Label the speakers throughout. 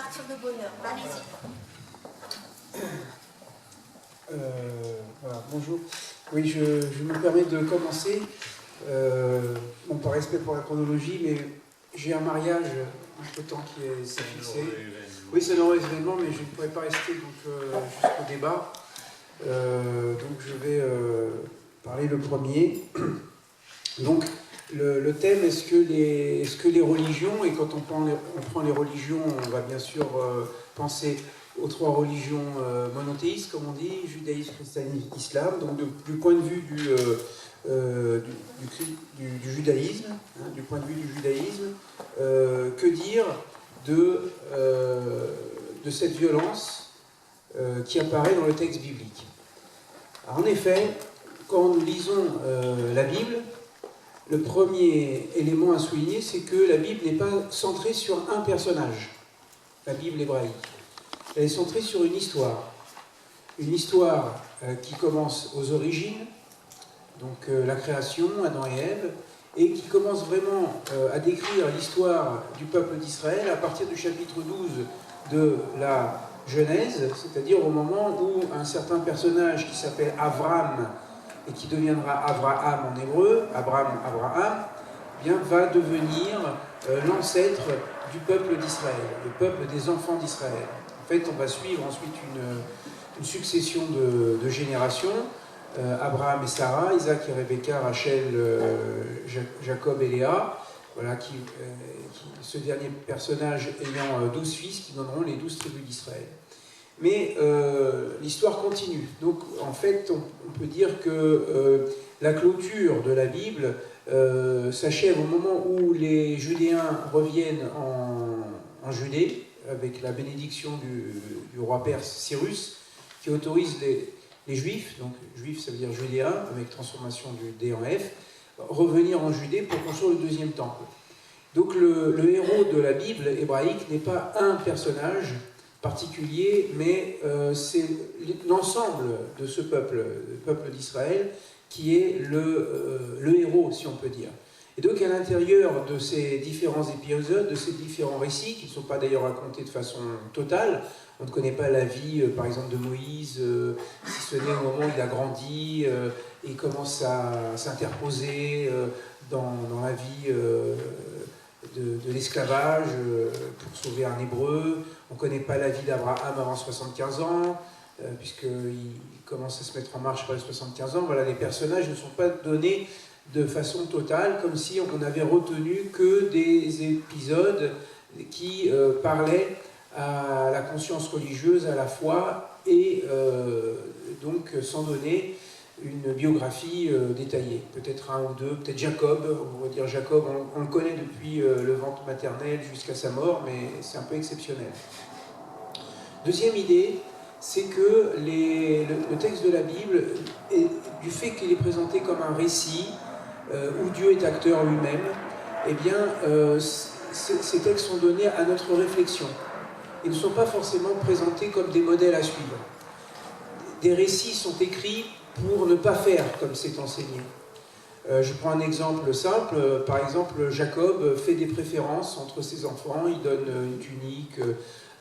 Speaker 1: partir de bonne heure. Allez-y.
Speaker 2: Voilà, bonjour. Oui, je me permets de commencer, par respect pour la chronologie, mais j'ai un mariage entre-temps qui s'est fixé. Oui, c'est un heureux événement, mais je ne pourrais pas rester jusqu'au débat. Donc je vais parler le premier. Donc le thème, est-ce que les religions, et quand on prend les religions, on va bien sûr penser aux trois religions monothéistes, comme on dit, judaïsme, christianisme, islam. Donc du point de vue du judaïsme, hein, du point de vue du judaïsme, que dire de cette violence qui apparaît dans le texte biblique. Alors, en effet, quand nous lisons la Bible, le premier élément à souligner, c'est que la Bible n'est pas centrée sur un personnage, la Bible hébraïque. Elle est centrée sur une histoire qui commence aux origines, donc la création, Adam et Ève, et qui commence vraiment à décrire l'histoire du peuple d'Israël à partir du chapitre 12 de la Genèse, c'est-à-dire au moment où un certain personnage qui s'appelle Avram, et qui deviendra Abraham en hébreu, Abraham, bien, va devenir l'ancêtre du peuple d'Israël, le peuple des enfants d'Israël. En fait, on va suivre ensuite une succession de générations, Abraham et Sarah, Isaac et Rebecca, Rachel, Jacob et Léa, voilà, ce dernier personnage ayant 12 fils qui donneront les 12 tribus d'Israël. Mais l'histoire continue. Donc, en fait, on peut dire que la clôture de la Bible s'achève au moment où les Judéens reviennent en Judée, avec la bénédiction du roi perse Cyrus, qui autorise les Juifs, donc Juifs ça veut dire Judéens, avec transformation du D en F, revenir en Judée pour construire le deuxième temple. Donc le héros de la Bible hébraïque n'est pas un personnage particulier, mais c'est l'ensemble de ce peuple, le peuple d'Israël, qui est le héros, si on peut dire. Et donc à l'intérieur de ces différents épisodes, de ces différents récits, qui ne sont pas d'ailleurs racontés de façon totale, on ne connaît pas la vie, par exemple, de Moïse, si ce n'est au moment où il a grandi et commence à s'interposer dans la vie de l'esclavage pour sauver un Hébreu. On ne connaît pas la vie d'Abraham avant 75 ans, puisqu'il commence à se mettre en marche après les 75 ans. Voilà, les personnages ne sont pas donnés de façon totale, comme si on n'avait retenu que des épisodes qui parlaient à la conscience religieuse, à la foi, et donc sans donner une biographie détaillée. Peut-être un ou deux, peut-être Jacob, on va dire Jacob, on le connaît depuis le ventre maternel jusqu'à sa mort, mais c'est un peu exceptionnel. Deuxième idée, c'est que le texte de la Bible, du fait qu'il est présenté comme un récit, où Dieu est acteur lui-même, eh bien, ces textes sont donnés à notre réflexion. Ils ne sont pas forcément présentés comme des modèles à suivre. Des récits sont écrits pour ne pas faire comme c'est enseigné. Je prends un exemple simple. Par exemple, Jacob fait des préférences entre ses enfants. Il donne une tunique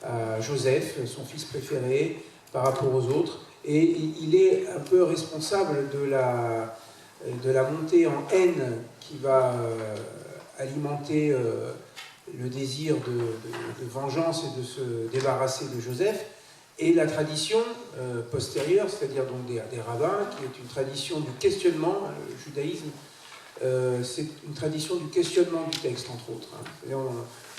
Speaker 2: à Joseph, son fils préféré, par rapport aux autres. Et il est un peu responsable de la montée en haine qui va alimenter le désir de vengeance et de se débarrasser de Joseph. Et la tradition postérieure, c'est-à-dire donc des rabbins, qui est une tradition du questionnement, le judaïsme, c'est une tradition du questionnement du texte, entre autres. C'est-à-dire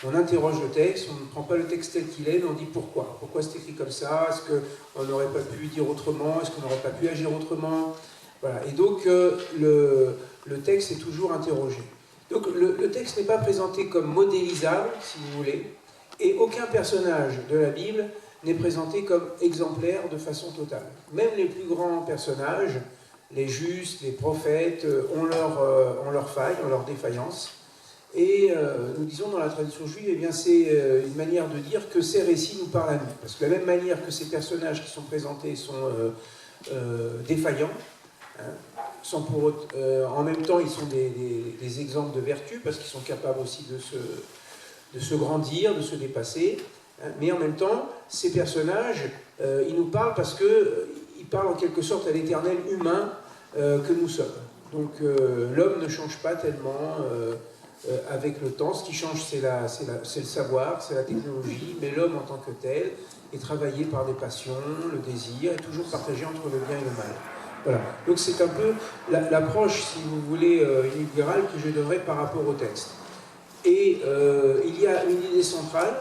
Speaker 2: on interroge le texte, on ne prend pas le texte tel qu'il est, mais on dit pourquoi. Pourquoi c'est écrit comme ça? Est-ce qu'on n'aurait pas pu dire autrement? Est-ce qu'on n'aurait pas pu agir autrement? Voilà. Et donc le texte est toujours interrogé. Donc le texte n'est pas présenté comme modélisable, si vous voulez, et aucun personnage de la Bible n'est présenté comme exemplaire de façon totale. Même les plus grands personnages, les justes, les prophètes, ont leurs failles, ont leurs défaillances. Et nous disons dans la tradition juive, eh bien, c'est une manière de dire que ces récits nous parlent à nous. Parce que de la même manière que ces personnages qui sont présentés sont défaillants, hein, en même temps ils sont des exemples de vertu, parce qu'ils sont capables aussi de se grandir, de se dépasser. Mais en même temps, ces personnages, ils nous parlent parce qu'ils parlent en quelque sorte à l'éternel humain que nous sommes. Donc l'homme ne change pas tellement avec le temps. Ce qui change, c'est le savoir, c'est la technologie, mais l'homme en tant que tel est travaillé par des passions, le désir, est toujours partagé entre le bien et le mal. Voilà. Donc c'est un peu l'approche, si vous voulez, libérale que je donnerais par rapport au texte. Et il y a une idée centrale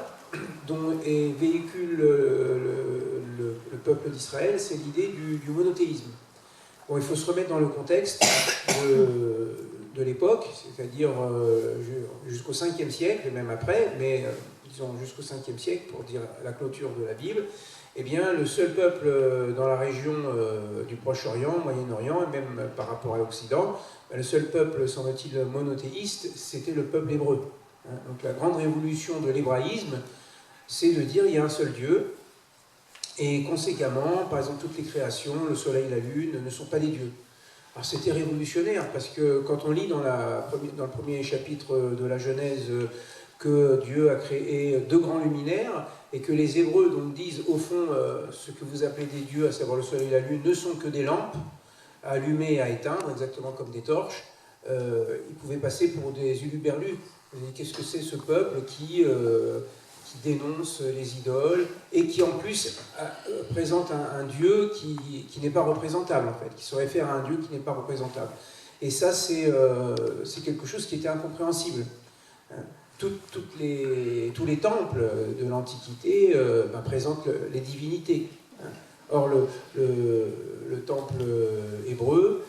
Speaker 2: dont véhicule le peuple d'Israël, c'est l'idée du monothéisme. Bon, il faut se remettre dans le contexte de l'époque, c'est-à-dire jusqu'au 5e siècle, et même après, mais disons jusqu'au 5e siècle, pour dire la clôture de la Bible. Eh bien, le seul peuple dans la région du Proche-Orient, Moyen-Orient, et même par rapport à l'Occident, le seul peuple, semble-t-il, monothéiste, c'était le peuple hébreu. Donc la grande révolution de l'hébraïsme, c'est de dire qu'il y a un seul Dieu, et conséquemment, par exemple, toutes les créations, le soleil, la lune, ne sont pas des dieux. Alors c'était révolutionnaire, parce que quand on lit dans le premier chapitre de la Genèse que Dieu a créé 2 grands luminaires, et que les Hébreux donc disent au fond ce que vous appelez des dieux, à savoir le soleil et la lune, ne sont que des lampes à allumer et à éteindre, exactement comme des torches, ils pouvaient passer pour des huluberlus. Qu'est-ce que c'est ce peuple qui dénonce les idoles et qui en plus présente un dieu qui n'est pas représentable en fait, qui se réfère à un dieu qui n'est pas représentable. Et ça c'est quelque chose qui était incompréhensible. Tous les temples de l'Antiquité présentent les divinités. Or, le temple hébreu,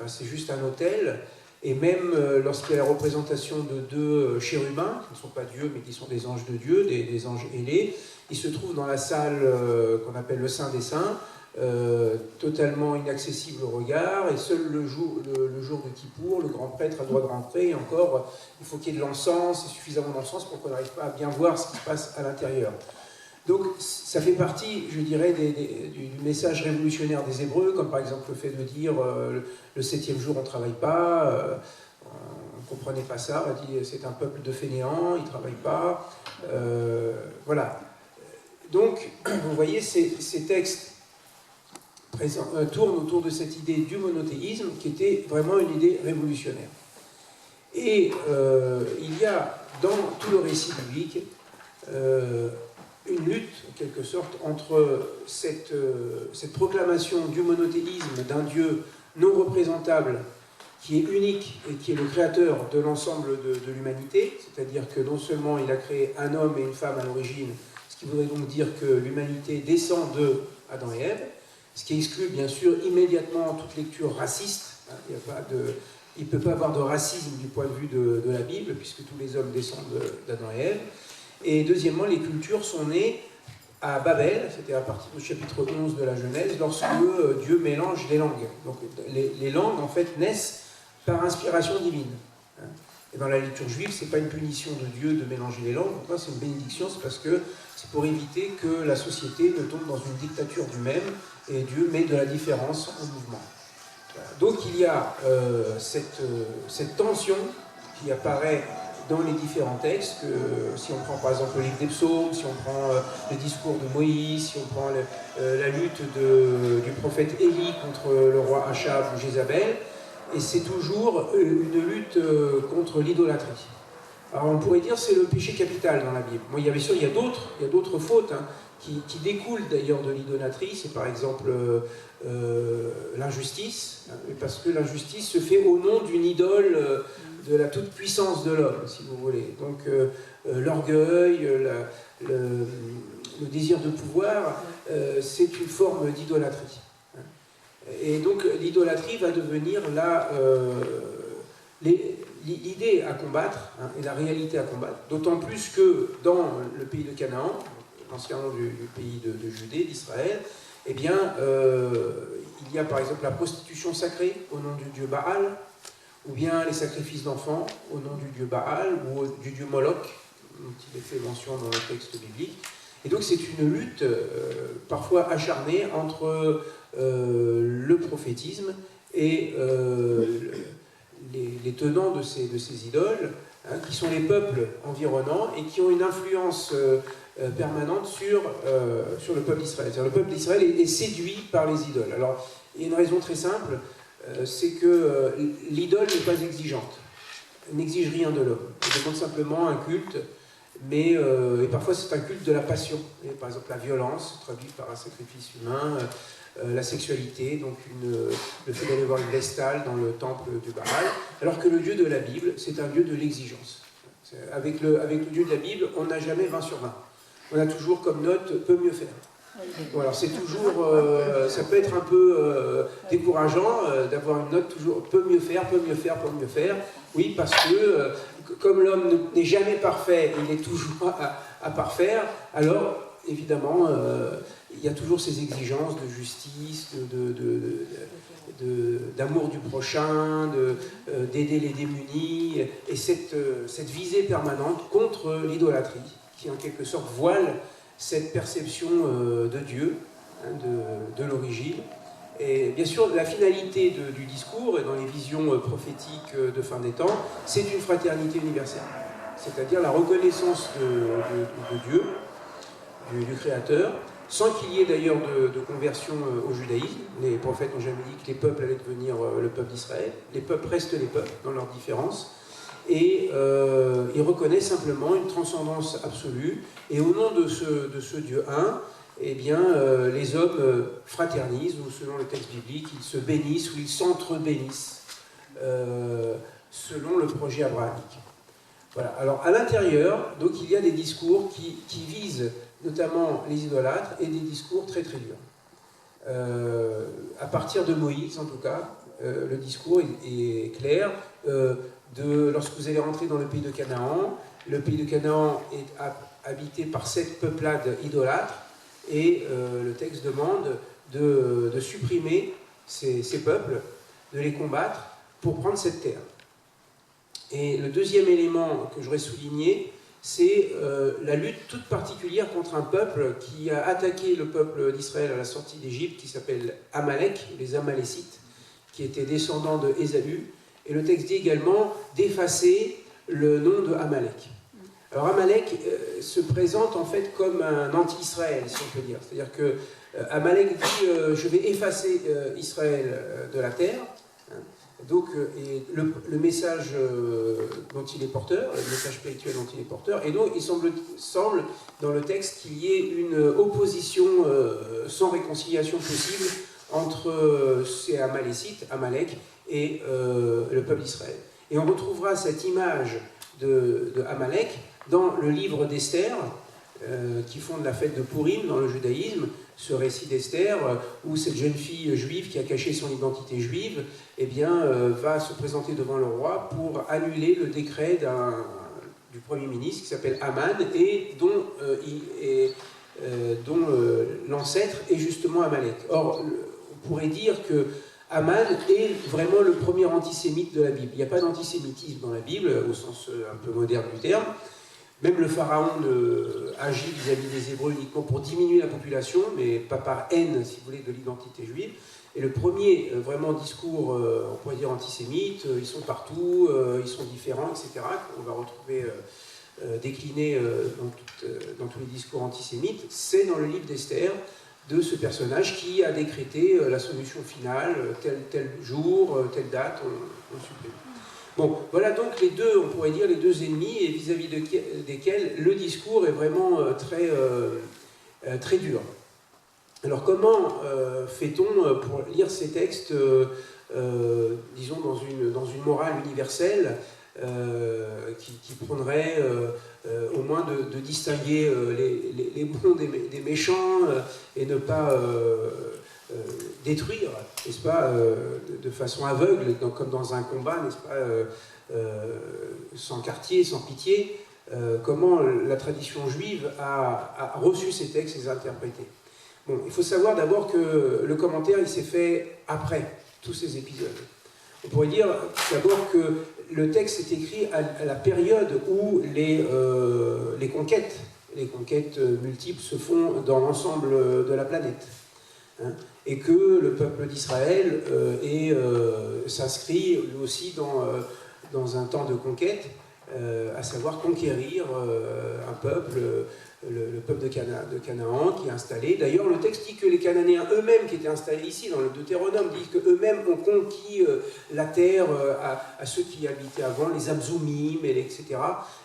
Speaker 2: c'est juste un autel, et même lorsqu'il y a la représentation de 2 chérubins, qui ne sont pas dieux, mais qui sont des anges de Dieu, des anges ailés, ils se trouvent dans la salle qu'on appelle le Saint des Saints, totalement inaccessible au regard, et seul le jour de Kippour, le grand prêtre a le droit de rentrer, et encore, il faut qu'il y ait de l'encens, et suffisamment d'encens pour qu'on n'arrive pas à bien voir ce qui se passe à l'intérieur. Donc ça fait partie, je dirais, du message révolutionnaire des Hébreux, comme par exemple le fait de dire le 7e jour on ne travaille pas, on ne comprenait pas ça, on a dit c'est un peuple de fainéants, ils ne travaillent pas, voilà. Donc vous voyez, ces textes tourne autour de cette idée du monothéisme qui était vraiment une idée révolutionnaire. Et il y a dans tout le récit biblique une lutte, en quelque sorte, entre cette proclamation du monothéisme d'un Dieu non représentable qui est unique et qui est le créateur de l'ensemble de l'humanité, c'est-à-dire que non seulement il a créé un homme et une femme à l'origine, ce qui voudrait donc dire que l'humanité descend de Adam et Ève, ce qui exclut bien sûr immédiatement toute lecture raciste. Il ne peut pas avoir de racisme du point de vue de la Bible, puisque tous les hommes descendent d'Adam et Ève. Et deuxièmement, les cultures sont nées à Babel, c'était à partir du chapitre 11 de la Genèse, lorsque Dieu mélange les langues. Donc les langues, en fait, naissent par inspiration divine. Et dans la lecture juive, ce n'est pas une punition de Dieu de mélanger les langues, pourquoi c'est une bénédiction, c'est parce que c'est pour éviter que la société ne tombe dans une dictature du même, et Dieu met de la différence en mouvement. Donc il y a cette tension qui apparaît dans les différents textes, si on prend par exemple le livre des psaumes, si on prend le discours de Moïse, si on prend la lutte du prophète Élie contre le roi Achab ou Jézabel, et c'est toujours une lutte contre l'idolâtrie. Alors on pourrait dire que c'est le péché capital dans la Bible. Bon, bien sûr, il y a d'autres fautes qui découlent d'ailleurs de l'idolâtrie, c'est par exemple l'injustice, parce que l'injustice se fait au nom d'une idole de la toute-puissance de l'homme, si vous voulez. Donc l'orgueil, le désir de pouvoir, c'est une forme d'idolâtrie. Et donc l'idolâtrie va devenir l'idée à combattre et la réalité à combattre, d'autant plus que dans le pays de Canaan, l'ancien nom du pays de Judée, d'Israël, eh bien, il y a par exemple la prostitution sacrée au nom du dieu Baal, ou bien les sacrifices d'enfants au nom du dieu Baal ou du dieu Moloch, dont il est fait mention dans le texte biblique. Et donc c'est une lutte parfois acharnée entre le prophétisme et les tenants de ces idoles, qui sont les peuples environnants et qui ont une influence permanente sur le peuple d'Israël. Le peuple d'Israël est séduit par les idoles. Alors, il y a une raison très simple, c'est que l'idole n'est pas exigeante. Elle n'exige rien de l'homme. Elle demande simplement un culte, mais et parfois c'est un culte de la passion. Et par exemple, la violence, traduite par un sacrifice humain, la sexualité, donc le fait d'aller voir une vestale dans le temple du Baal, alors que le Dieu de la Bible, c'est un Dieu de l'exigence. Avec le Dieu de la Bible, on n'a jamais 20 sur 20. On a toujours comme note « peut mieux faire ». Bon, alors c'est toujours, ça peut être un peu décourageant d'avoir une note toujours « peut mieux faire, peut mieux faire, peut mieux faire ». Oui, parce que comme l'homme n'est jamais parfait, il est toujours à parfaire, alors évidemment, il y a toujours ces exigences de justice, d'amour du prochain, d'aider les démunis, et cette visée permanente contre l'idolâtrie, qui en quelque sorte voile cette perception de Dieu, hein, de l'origine. Et bien sûr, la finalité du discours, et dans les visions prophétiques de fin des temps, c'est une fraternité universelle, c'est-à-dire la reconnaissance de Dieu, du Créateur, sans qu'il y ait d'ailleurs de conversion au judaïsme. Les prophètes n'ont jamais dit que les peuples allaient devenir le peuple d'Israël. Les peuples restent les peuples dans leurs différences. Et ils reconnaissent simplement une transcendance absolue. Et au nom de ce Dieu un, eh bien, les hommes fraternisent, ou selon le texte biblique, ils se bénissent ou ils s'entre-bénissent, selon le projet abrahamique. Voilà. Alors, à l'intérieur, donc, il y a des discours qui visent notamment les idolâtres, et des discours très très durs. À partir de Moïse, en tout cas, le discours est clair. Lorsque vous allez rentrer dans le pays de Canaan, le pays de Canaan est habité par 7 peuplades idolâtres, et le texte demande de supprimer ces peuples, de les combattre pour prendre cette terre. Et le deuxième élément que j'aurais souligné, c'est la lutte toute particulière contre un peuple qui a attaqué le peuple d'Israël à la sortie d'Égypte, qui s'appelle Amalek, les Amalécites, qui étaient descendants de Ésaü. Et le texte dit également d'effacer le nom de Amalek. Alors Amalek se présente en fait comme un anti-Israël, si on peut dire. C'est-à-dire que Amalek dit je vais effacer Israël de la terre. Donc, et le message dont il est porteur, le message spirituel dont il est porteur, et donc il semble dans le texte qu'il y ait une opposition sans réconciliation possible entre ces Amalécites, Amalek, et le peuple d'Israël. Et on retrouvera cette image de Amalek dans le livre d'Esther, qui fonde la fête de Pourim dans le judaïsme, ce récit d'Esther, où cette jeune fille juive qui a caché son identité juive, eh bien, va se présenter devant le roi pour annuler le décret du Premier ministre qui s'appelle Haman, et dont l'ancêtre est justement Amalek. Or, on pourrait dire que Haman est vraiment le premier antisémite de la Bible. Il n'y a pas d'antisémitisme dans la Bible, au sens un peu moderne du terme. Même le pharaon agit vis-à-vis des Hébreux uniquement pour diminuer la population, mais pas par haine, si vous voulez, de l'identité juive. Et le premier vraiment discours, on pourrait dire antisémite, ils sont partout, ils sont différents, etc., qu'on va retrouver décliné dans tous les discours antisémites, c'est dans le livre d'Esther, de ce personnage qui a décrété la solution finale, tel jour, telle date, on supprime. Bon, voilà donc les deux, on pourrait dire, les deux ennemis, et vis-à-vis desquels le discours est vraiment très dur. Alors comment fait-on pour lire ces textes, disons, dans une morale universelle qui prendrait au moins de distinguer les bons des méchants et ne pas détruire, n'est-ce pas, de façon aveugle, comme dans un combat, n'est-ce pas, sans quartier, sans pitié, comment la tradition juive a reçu ces textes et les a interprétés. Bon, il faut savoir d'abord que le commentaire, il s'est fait après tous ces épisodes. On pourrait dire d'abord que le texte est écrit à la période où les conquêtes multiples se font dans l'ensemble de la planète. Hein, et que le peuple d'Israël s'inscrit lui aussi dans un temps de conquête à savoir conquérir un peuple, le peuple de Canaan qui est installé. D'ailleurs, le texte dit que les Cananéens eux-mêmes qui étaient installés ici, dans le Deutéronome, disent qu'eux-mêmes ont conquis la terre à ceux qui y habitaient avant, les Abzoumim, etc.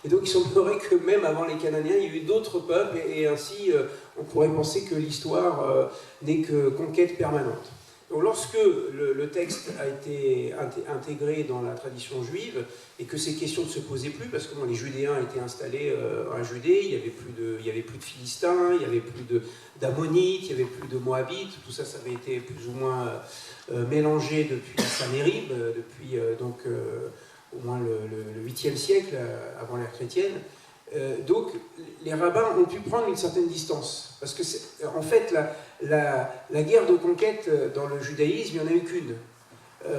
Speaker 2: Et donc il semblerait que même avant les Cananéens, il y a eu d'autres peuples, et ainsi on pourrait penser que l'histoire n'est que conquête permanente. Donc, lorsque le texte a été intégré dans la tradition juive et que ces questions ne se posaient plus, parce que les Judéens étaient installés en Judée, il n'y avait plus de Philistins, il n'y avait plus d'Ammonites, il n'y avait plus de Moabites, tout ça, ça avait été plus ou moins mélangé depuis Sanhérib, depuis au moins le 8e siècle avant l'ère chrétienne. Donc les rabbins ont pu prendre une certaine distance, parce que en fait la guerre de conquête dans le judaïsme, il n'y en a eu qu'une,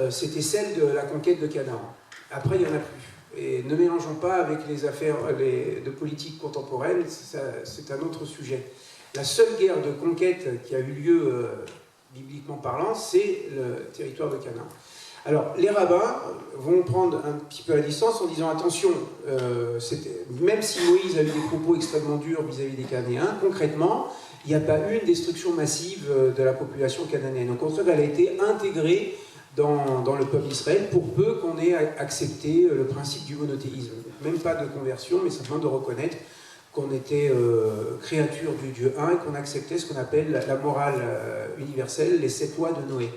Speaker 2: c'était celle de la conquête de Canaan. Après il n'y en a plus, et ne mélangeons pas avec les affaires de politique contemporaine, c'est un autre sujet. La seule guerre de conquête qui a eu lieu bibliquement parlant, c'est le territoire de Canaan. Alors, les rabbins vont prendre un petit peu la distance en disant attention, même si Moïse a eu des propos extrêmement durs vis-à-vis des Cananéens, concrètement, il n'y a pas eu une destruction massive de la population cananéenne. Au contraire, elle a été intégrée dans le peuple d'Israël pour peu qu'on ait accepté le principe du monothéisme. Même pas de conversion, mais simplement de reconnaître qu'on était créature du Dieu un et qu'on acceptait ce qu'on appelle la morale universelle, les 7 lois de Noé.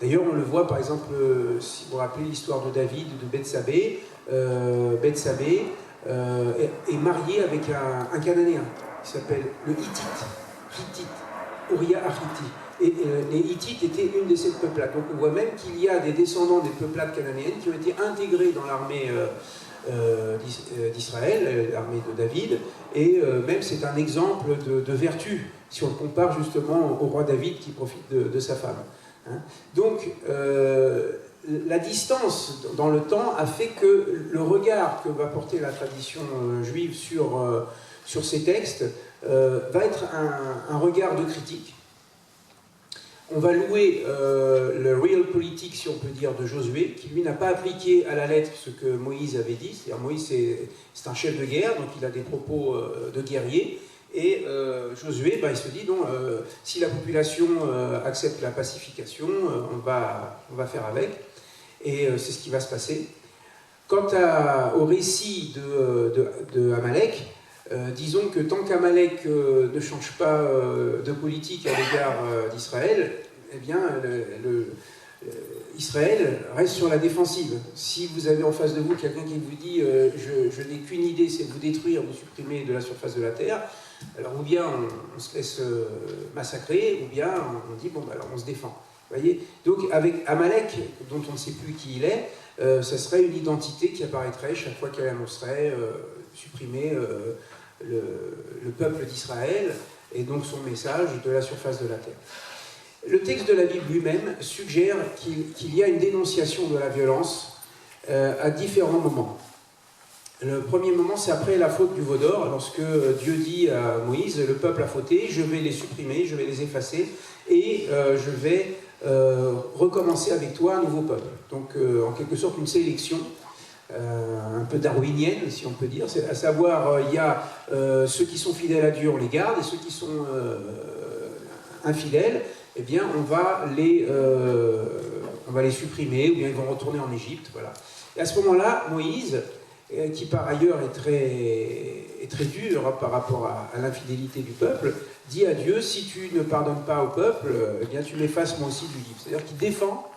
Speaker 2: D'ailleurs, on le voit, par exemple, si vous vous rappelez l'histoire de David, de Bethsabée. Bethsabée est mariée avec un Cananéen qui s'appelle le Hittite, Uriah Arhiti. Et les Hittites étaient une de ces peuplades. Donc on voit même qu'il y a des descendants des peuplades cananéennes qui ont été intégrés dans l'armée d'Israël, l'armée de David. Et même c'est un exemple de vertu, si on le compare justement au roi David qui profite de sa femme. Donc, la distance dans le temps a fait que le regard que va porter la tradition juive sur ces textes va être un regard de critique. On va louer le realpolitik, si on peut dire, de Josué, qui lui n'a pas appliqué à la lettre ce que Moïse avait dit. C'est-à-dire Moïse, c'est un chef de guerre, donc il a des propos de guerrier. Et Josué, il se dit, non, si la population accepte la pacification, on va faire avec. Et c'est ce qui va se passer. Quant au récit de Amalek, disons que tant qu'Amalek ne change pas de politique à l'égard d'Israël, eh bien, Israël reste sur la défensive. Si vous avez en face de vous quelqu'un qui vous dit je n'ai qu'une idée, c'est de vous détruire, de vous supprimer de la surface de la terre, alors ou bien on se laisse massacrer, ou bien on dit bon, alors on se défend. Voyez. Donc avec Amalek, dont on ne sait plus qui il est, ça serait une identité qui apparaîtrait chaque fois qu'elle annoncerait supprimer le peuple d'Israël et donc son message de la surface de la terre. Le texte de la Bible lui-même suggère qu'il y a une dénonciation de la violence à différents moments. Le premier moment, c'est après la faute du veau d'or, lorsque Dieu dit à Moïse, le peuple a fauté, je vais les supprimer, je vais les effacer, et je vais recommencer avec toi un nouveau peuple. Donc, en quelque sorte, une sélection un peu darwinienne, si on peut dire, à savoir, il y a ceux qui sont fidèles à Dieu, on les garde, et ceux qui sont infidèles, eh bien, on va les supprimer, ou bien ils vont retourner en Égypte, voilà. Et à ce moment-là, Moïse, qui par ailleurs est très dur par rapport à l'infidélité du peuple, dit à Dieu, si tu ne pardonnes pas au peuple, eh bien tu m'effaces moi aussi de l'Égypte. C'est-à-dire qu'il défend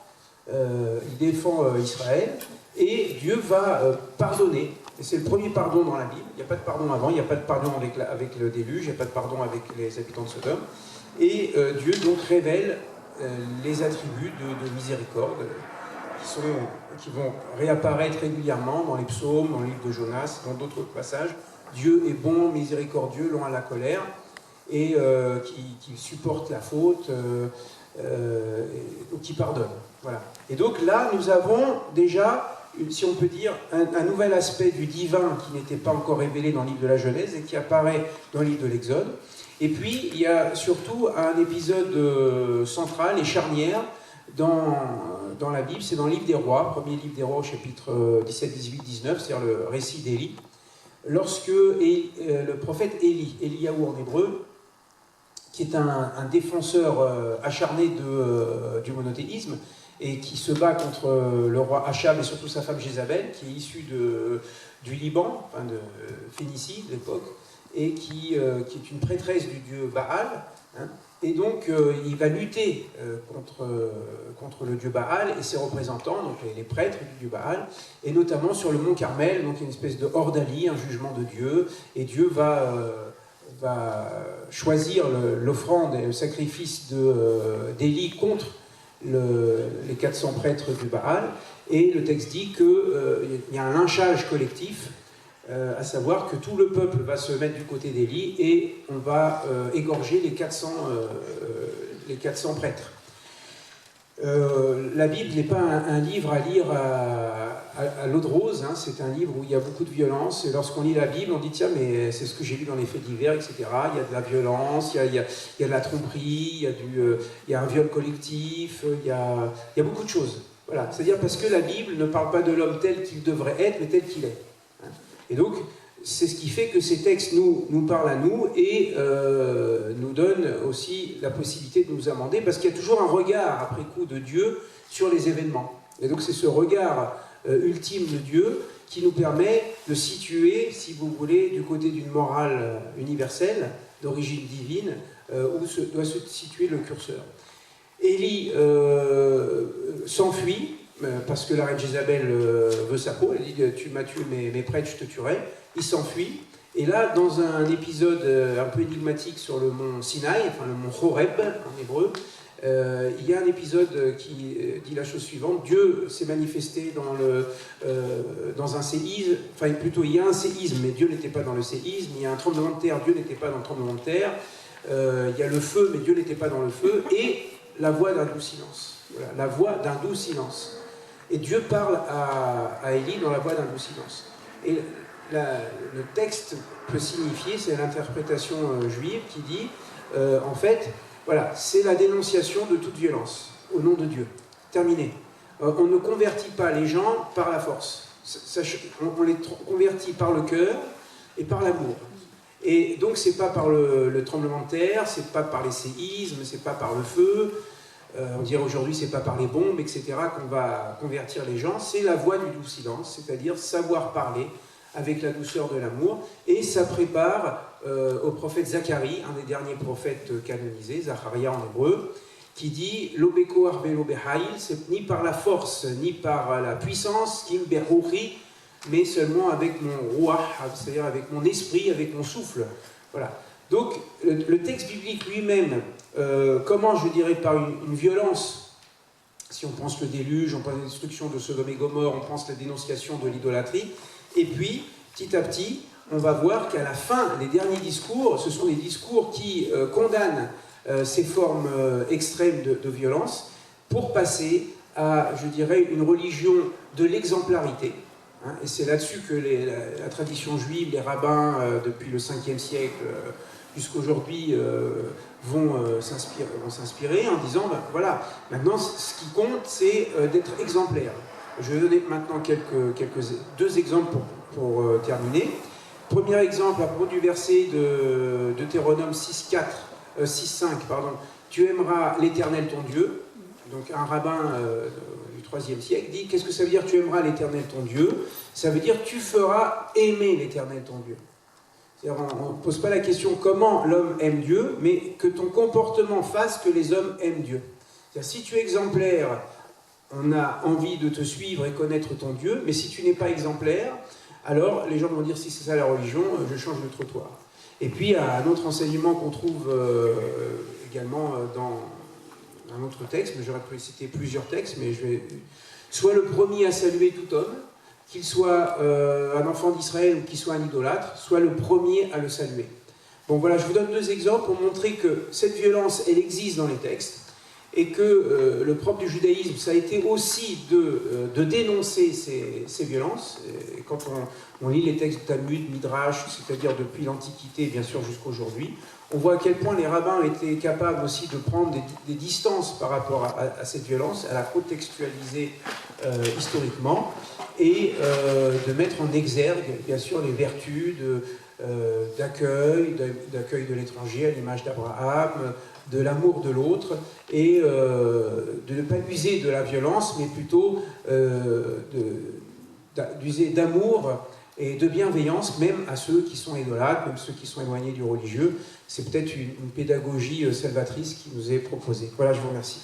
Speaker 2: Israël, et Dieu va pardonner. Et c'est le premier pardon dans la Bible. Il n'y a pas de pardon avant, il n'y a pas de pardon avec le déluge, il n'y a pas de pardon avec les habitants de Sodome. Et Dieu donc révèle les attributs de miséricorde, qui vont réapparaître régulièrement dans les psaumes, dans le livre de Jonas, dans d'autres passages. Dieu est bon, miséricordieux, lent à la colère, et qui supporte la faute, qui pardonne. Voilà. Et donc là, nous avons déjà, si on peut dire, un nouvel aspect du divin qui n'était pas encore révélé dans le livre de la Genèse et qui apparaît dans le livre de l'Exode. Et puis, il y a surtout un épisode central et charnière dans dans la Bible, c'est dans le livre des Rois, premier livre des Rois, au chapitre 17, 18, 19, c'est-à-dire le récit d'Élie, lorsque le prophète Élie, Eliyahu en hébreu, qui est un défenseur acharné du monothéisme, et qui se bat contre le roi Achab et surtout sa femme Jézabel, qui est issue du Liban, enfin de Phénicie de l'époque, et qui est une prêtresse du dieu Baal, hein. Et donc il va lutter contre le dieu Baal et ses représentants, donc les prêtres du dieu Baal, et notamment sur le mont Carmel, donc une espèce de ordalie, un jugement de Dieu, et Dieu va choisir l'offrande et le sacrifice d'Élie contre les 400 prêtres du Baal, et le texte dit qu'il y a un lynchage collectif, à savoir que tout le peuple va se mettre du côté d'Élie et on va égorger les 400 prêtres. La Bible n'est pas un livre à lire à l'eau de rose, hein, c'est un livre où il y a beaucoup de violence, et lorsqu'on lit la Bible, on dit tiens, mais c'est ce que j'ai lu dans les faits divers, etc. Il y a de la violence, il y a de la tromperie, il y a un viol collectif, il y a beaucoup de choses. Voilà. C'est-à-dire parce que la Bible ne parle pas de l'homme tel qu'il devrait être, mais tel qu'il est. Et donc, c'est ce qui fait que ces textes nous parlent à nous et nous donnent aussi la possibilité de nous amender, parce qu'il y a toujours un regard après coup de Dieu sur les événements. Et donc c'est ce regard ultime de Dieu qui nous permet de situer, si vous voulez, du côté d'une morale universelle, d'origine divine, où doit se situer le curseur. Élie s'enfuit, parce que la reine Jézabel veut sa peau, elle dit « tu m'as tué mes prêtres, je te tuerai ». Il s'enfuit, et là, dans un épisode un peu énigmatique sur le mont Sinaï, enfin le mont Horeb en hébreu, il y a un épisode qui dit la chose suivante: Dieu s'est manifesté dans un séisme, enfin plutôt il y a un séisme, mais Dieu n'était pas dans le séisme, il y a un tremblement de terre, Dieu n'était pas dans le tremblement de terre, il y a le feu, mais Dieu n'était pas dans le feu, et la voix d'un doux silence. Voilà, la voix d'un doux silence. Et Dieu parle à Élie dans la voix d'un doux silence. Et le texte peut signifier, c'est l'interprétation juive qui dit, en fait, voilà, c'est la dénonciation de toute violence, au nom de Dieu. Terminé. On ne convertit pas les gens par la force. On les convertit par le cœur et par l'amour. Et donc, c'est pas par le tremblement de terre, c'est pas par les séismes, c'est pas par le feu, on dirait aujourd'hui, c'est pas par les bombes, etc., qu'on va convertir les gens, c'est la voie du doux silence, c'est-à-dire savoir parler avec la douceur de l'amour, et ça prépare au prophète Zacharie, un des derniers prophètes canonisés, Zacharia en hébreu, qui dit « L'obeko arvelo behaïl », c'est ni par la force, ni par la puissance, kim berouchi, mais seulement avec mon ruach, c'est-à-dire avec mon esprit, avec mon souffle. Voilà. Donc, le texte biblique lui-même commence, je dirais, par une violence. Si on pense le déluge, on pense la destruction de Sodome et Gomorrhe, on pense la dénonciation de l'idolâtrie. Et puis, petit à petit, on va voir qu'à la fin, les derniers discours, ce sont des discours qui condamnent ces formes extrêmes de violence pour passer à, je dirais, une religion de l'exemplarité. Hein, et c'est là-dessus que la tradition juive, les rabbins, depuis le 5e siècle jusqu'aujourd'hui, vont s'inspirer en disant, ben, voilà, maintenant, ce qui compte, c'est d'être exemplaire. Je vais donner maintenant deux exemples pour terminer. Premier exemple, à propos du verset de Deutéronome 6.5, tu aimeras l'Éternel ton Dieu. Donc un rabbin du IIIe siècle dit, qu'est-ce que ça veut dire tu aimeras l'Éternel ton Dieu? Ça veut dire tu feras aimer l'Éternel ton Dieu. C'est-à-dire on ne pose pas la question comment l'homme aime Dieu, mais que ton comportement fasse que les hommes aiment Dieu. C'est-à-dire si tu es exemplaire, on a envie de te suivre et connaître ton Dieu, mais si tu n'es pas exemplaire, alors les gens vont dire si c'est ça la religion, je change de trottoir. Et puis un autre enseignement qu'on trouve également dans un autre texte, mais j'aurais pu citer plusieurs textes, mais je vais... Soit le premier à saluer tout homme, qu'il soit un enfant d'Israël ou qu'il soit un idolâtre, soit le premier à le saluer. Bon voilà, je vous donne deux exemples pour montrer que cette violence, elle existe dans les textes, et que le propre du judaïsme, ça a été aussi de dénoncer ces violences. Et quand on lit les textes du Talmud, Midrash, c'est-à-dire depuis l'Antiquité, bien sûr, jusqu'à aujourd'hui, on voit à quel point les rabbins étaient capables aussi de prendre des distances par rapport à cette violence, à la contextualiser historiquement, et de mettre en exergue, bien sûr, les vertus d'accueil de l'étranger, à l'image d'Abraham, de l'amour de l'autre, et de ne pas user de la violence, mais plutôt d'user d'amour et de bienveillance, même à ceux qui sont idolâtres, même ceux qui sont éloignés du religieux. C'est peut-être une pédagogie salvatrice qui nous est proposée. Voilà, je vous remercie.